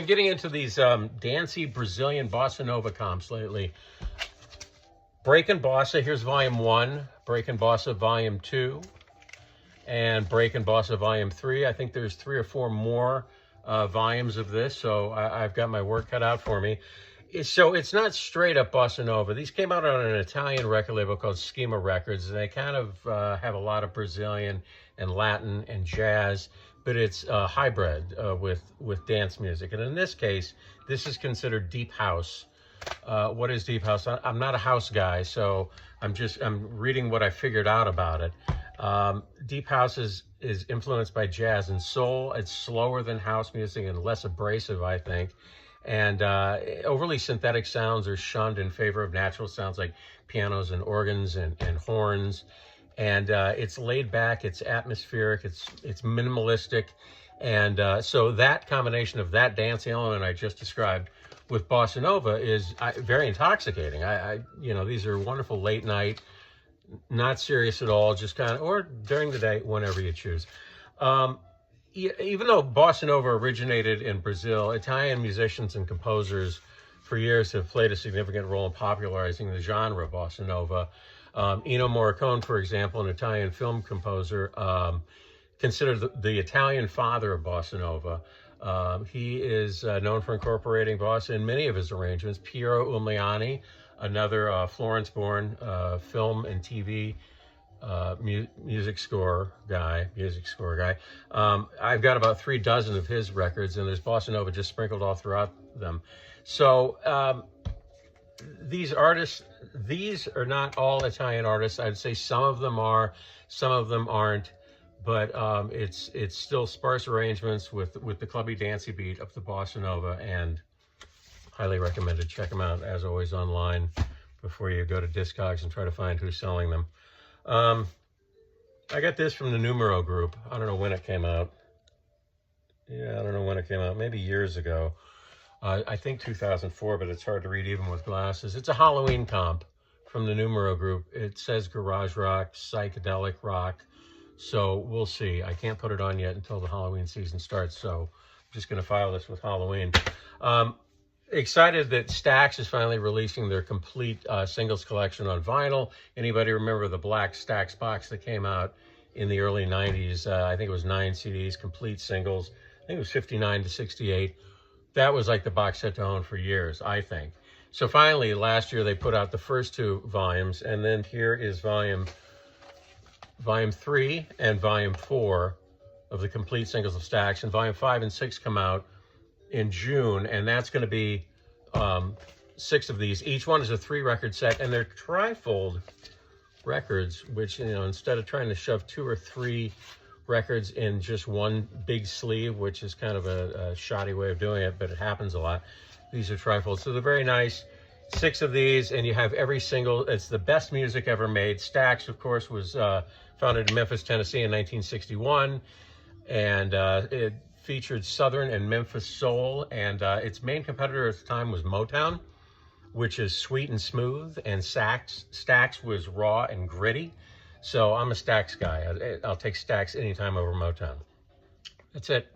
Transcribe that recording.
I'm getting into these dancey Brazilian bossa nova comps lately. Breakin' Bossa, here's volume 1, Breakin' Bossa volume 2, and Breakin' Bossa volume 3. I think there's 3 or 4 more volumes of this, so I've got my work cut out for me. So it's not straight up bossa nova. These came out on an Italian record label called Schema Records, and they kind of have a lot of Brazilian and Latin and jazz, but it's hybrid with dance music. And in this case, this is considered deep house. What is deep house? I'm not a house guy, so I'm reading what I figured out about it. Deep house is influenced by jazz and soul. It's slower than house music and less abrasive, I think. And overly synthetic sounds are shunned in favor of natural sounds like pianos and organs and horns. And it's laid back, it's atmospheric, it's minimalistic. And so that combination of that dancing element I just described with bossa nova is very intoxicating. You know, these are wonderful late night, not serious at all, just kind of, or during the day, whenever you choose. Even though bossa nova originated in Brazil, Italian musicians and composers for years have played a significant role in popularizing the genre bossa nova. Ennio Morricone, for example, an Italian film composer, considered the Italian father of bossa nova. He is known for incorporating bossa in many of his arrangements. Piero Umiliani, another Florence-born film and TV music score guy. I've got about 3 dozen of his records, and there's bossa nova just sprinkled all throughout them. So these artists, these are not all Italian artists. I'd say some of them are, some of them aren't. But it's still sparse arrangements with the clubby dancey beat of the bossa nova, and highly recommended. Check them out, as always, online before you go to Discogs and try to find who's selling them. I got this from the Numero group. I don't know when it came out. Yeah, I don't know when it came out. Maybe years ago. I think 2004, but it's hard to read even with glasses. It's a Halloween comp from the Numero group. It says garage rock, psychedelic rock. So we'll see. I can't put it on yet until the Halloween season starts, so I'm just going to file this with Halloween. Excited that Stax is finally releasing their complete singles collection on vinyl. Anybody remember the black Stax box that came out in the early 90s? I think it was 9 CDs, complete singles. I think it was 59 to 68. That was like the box set to own for years, I think. So finally, last year, they put out the first 2 volumes, and then here is volume 3 and volume 4 of the complete singles of Stax, and volume 5 and 6 come out in June, and that's going to be 6 of these. Each one is a 3-record set, and they're trifold records, which, you know, instead of trying to shove 2 or 3 records in just one big sleeve, which is kind of a shoddy way of doing it, but it happens a lot. These are trifolds, so they're very nice. 6 of these, and you have every single. It's the best music ever made. Stax, of course, was founded in Memphis, Tennessee in 1961, and it featured Southern and Memphis soul, and its main competitor at the time was Motown, which is sweet and smooth, and Stax was raw and gritty. So I'm a Stax guy. I'll take Stax anytime over Motown. That's it.